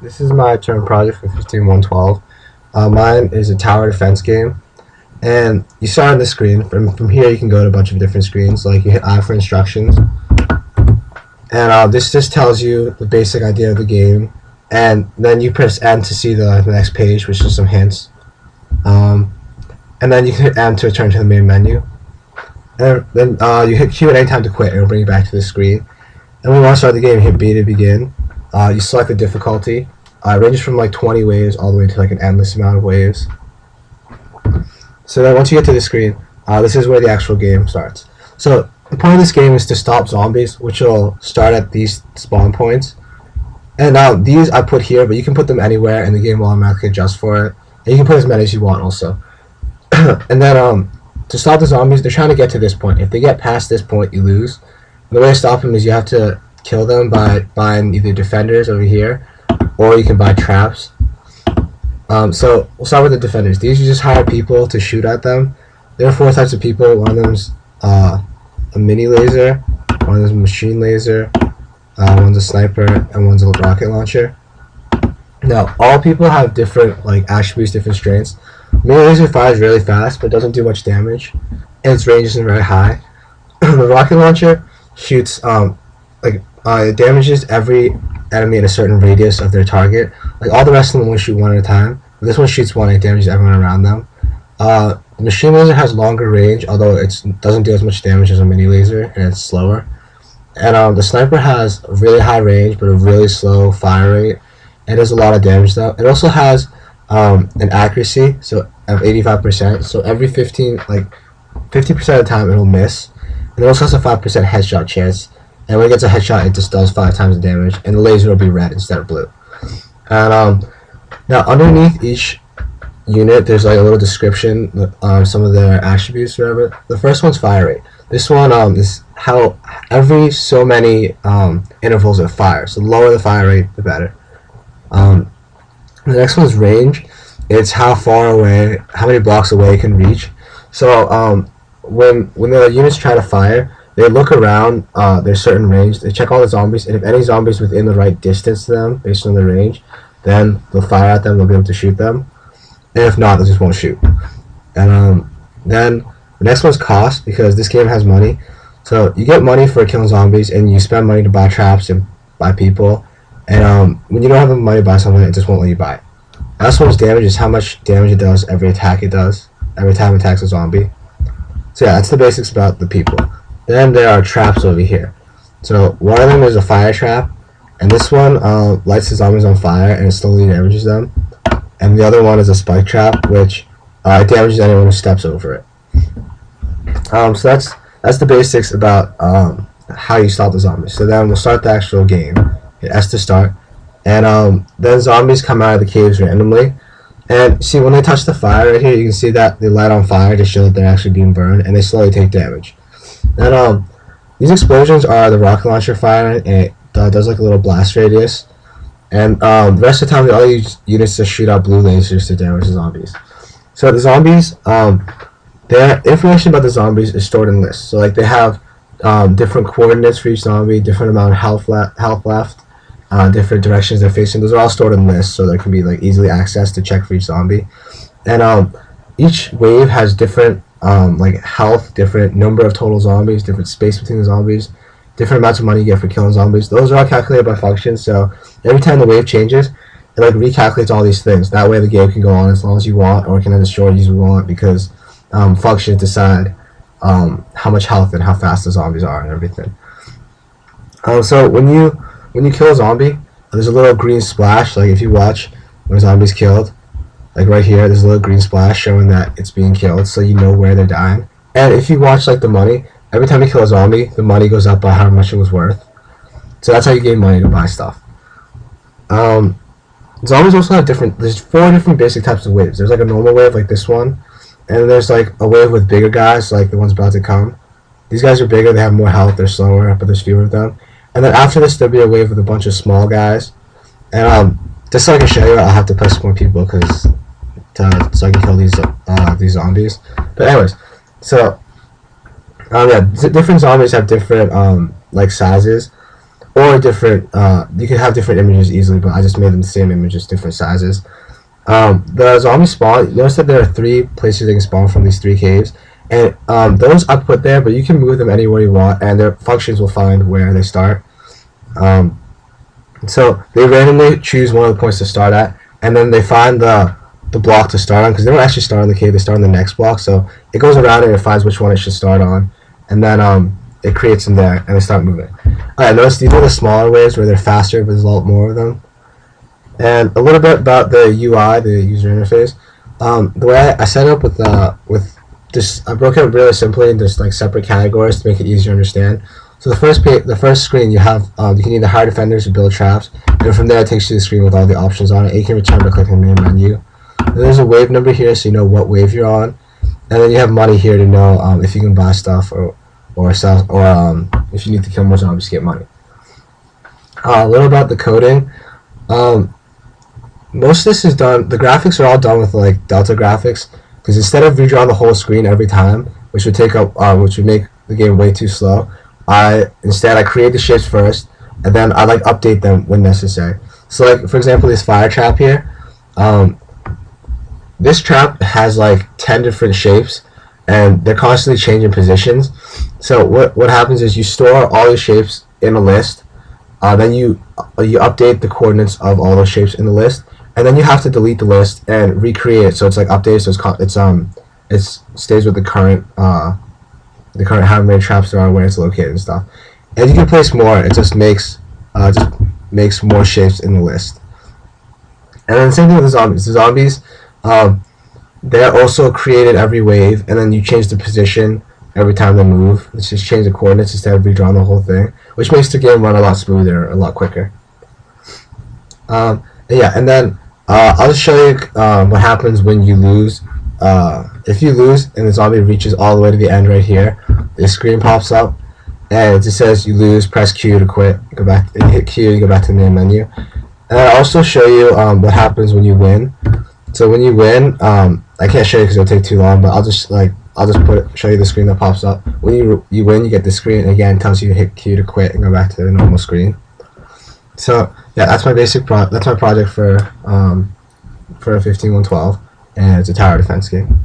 This is my term project for 15112. Mine is a tower defense game, and you start on the screen. From here, you can go to a bunch of different screens. Like you hit I for instructions, and this just tells you the basic idea of the game, and then you press N to see the next page, which is some hints, and then you can hit M to return to the main menu, and then you hit Q at any time to quit, and it'll bring you back to the screen. And when you want to start the game, you hit B to begin. You select the difficulty. It ranges from like 20 waves all the way to like an endless amount of waves. So then once you get to the screen, this is where the actual game starts. So the point of this game is to stop zombies, which will start at these spawn points. And now these I put here, but you can put them anywhere and the game will automatically adjust for it. And you can put as many as you want also. And then to stop the zombies, they're trying to get to this point. If they get past this point, you lose. And the way to stop them is you have to kill them by buying either defenders over here, or you can buy traps. So we'll start with the defenders. These you just hire people to shoot at them. There are 4 types of people. One of them's a mini laser, one of them's a machine laser, one's a sniper, and one's a rocket launcher. Now all people have different like attributes, different strengths. Mini laser fires really fast, but doesn't do much damage, and its range isn't very high. The rocket launcher shoots it damages every enemy in a certain radius of their target. Like all the rest of them only shoot one at a time. But this one shoots one and it damages everyone around them. The machine laser has longer range, although it doesn't do as much damage as a mini laser, and it's slower. And the sniper has a really high range but a really slow fire rate, and does a lot of damage though. It also has an accuracy of 85%. So every 50% of the time it'll miss. And it also has a 5% headshot chance. And when it gets a headshot, it just does 5 times the damage, and the laser will be red instead of blue. And now underneath each unit, there's like a little description on some of their attributes, or whatever. The first one's fire rate. This one is how every so many intervals it fires. So the lower the fire rate, the better. The next one's range. It's how far away, how many blocks away it can reach. So when the units try to fire, they look around there's certain range, they check all the zombies, and if any zombies within the right distance to them, based on the range, then they'll fire at them, they'll be able to shoot them. And if not, they just won't shoot. And then the next one's cost, because this game has money. So you get money for killing zombies, and you spend money to buy traps and buy people. And when you don't have the money to buy something, it just won't let you buy it. Last one's damage, is how much damage it does every attack it does, every time it attacks a zombie. So yeah, that's the basics about the people. Then there are traps over here. So one of them is a fire trap, and this one lights the zombies on fire and it slowly damages them. And the other one is a spike trap, which it damages anyone who steps over it. So that's the basics about how you stop the zombies. So then we'll start the actual game. Hit S to start, and then zombies come out of the caves randomly. And see, when they touch the fire right here, you can see that they light on fire to show that they're actually being burned, and they slowly take damage. And these explosions are the rocket launcher firing, and it does like a little blast radius. And the rest of the time, the other units just shoot out blue lasers to damage the zombies. So the zombies, their information about the zombies is stored in lists. So like they have different coordinates for each zombie, different amount of health left, different directions they're facing. Those are all stored in lists, so they can be like easily accessed to check for each zombie. And each wave has different like health, different number of total zombies, different space between the zombies, different amounts of money you get for killing zombies. Those are all calculated by functions, so every time the wave changes, it like recalculates all these things. That way the game can go on as long as you want, or it can end as short as you want, because functions decide how much health and how fast the zombies are and everything. So when you kill a zombie, there's a little green splash. Like if you watch when a zombie's killed, like right here, there's a little green splash showing that it's being killed, so you know where they're dying. And if you watch like the money, every time you kill a zombie, the money goes up by how much it was worth. So that's how you gain money to buy stuff. Zombies also have there's 4 different basic types of waves. There's like a normal wave like this one, and there's like a wave with bigger guys like the ones about to come. These guys are bigger, they have more health, they're slower, but there's fewer of them. And then after this, there'll be a wave with a bunch of small guys. And just so I can show you, I'll have to press more people so I can kill these zombies. But anyways, so yeah, different zombies have different like sizes. or different. You can have different images easily, but I just made them the same images, different sizes. The zombie spawn. Notice that there are 3 places they can spawn from these 3 caves, and those I put there, but you can move them anywhere you want, and their functions will find where they start. So they randomly choose one of the points to start at, and then they find the block to start on, because they don't actually start on the cave, they start on the next block. So it goes around and it finds which one it should start on, and then it creates them there, and they start moving. Alright, notice these are the smaller waves where they're faster, but there's a lot more of them. And a little bit about the UI, the user interface. The way I set it up with just, I broke it up really simply in just like separate categories to make it easier to understand. So the first screen you have, you can either hire defenders or build traps, and from there it takes you to the screen with all the options on it. And you can return by clicking the main menu. And there's a wave number here, so you know what wave you're on, and then you have money here to know if you can buy stuff or sell, or if you need to kill more zombies to get money. A little about the coding. Most of this is done. The graphics are all done with like Delta graphics, because instead of redrawing the whole screen every time, which would make the game way too slow, instead I create the shapes first, and then I like update them when necessary. So like for example, this fire trap here. This trap has like 10 different shapes, and they're constantly changing positions. So what happens is you store all your shapes in a list, then you update the coordinates of all those shapes in the list, and then you have to delete the list and recreate it, so it's like updated, so it stays with the current how many traps there are, where it's located and stuff. And you can place more. It just makes more shapes in the list. And then the same thing with the zombies. The zombies, they're also created every wave, and then you change the position every time they move. Let's just change the coordinates instead of redrawing the whole thing, which makes the game run a lot smoother, a lot quicker. Yeah, and then I'll just show you what happens when you lose. If you lose and the zombie reaches all the way to the end right here, the screen pops up and it just says you lose, press Q to quit, go back, you hit Q, you go back to the main menu. And I'll also show you what happens when you win. So when you win, I can't show you because it'll take too long, but I'll just show you the screen that pops up. When you win, you get the screen, and again, it tells you to hit Q to quit and go back to the normal screen. So yeah, that's my project for a 15112, and it's a tower defense game.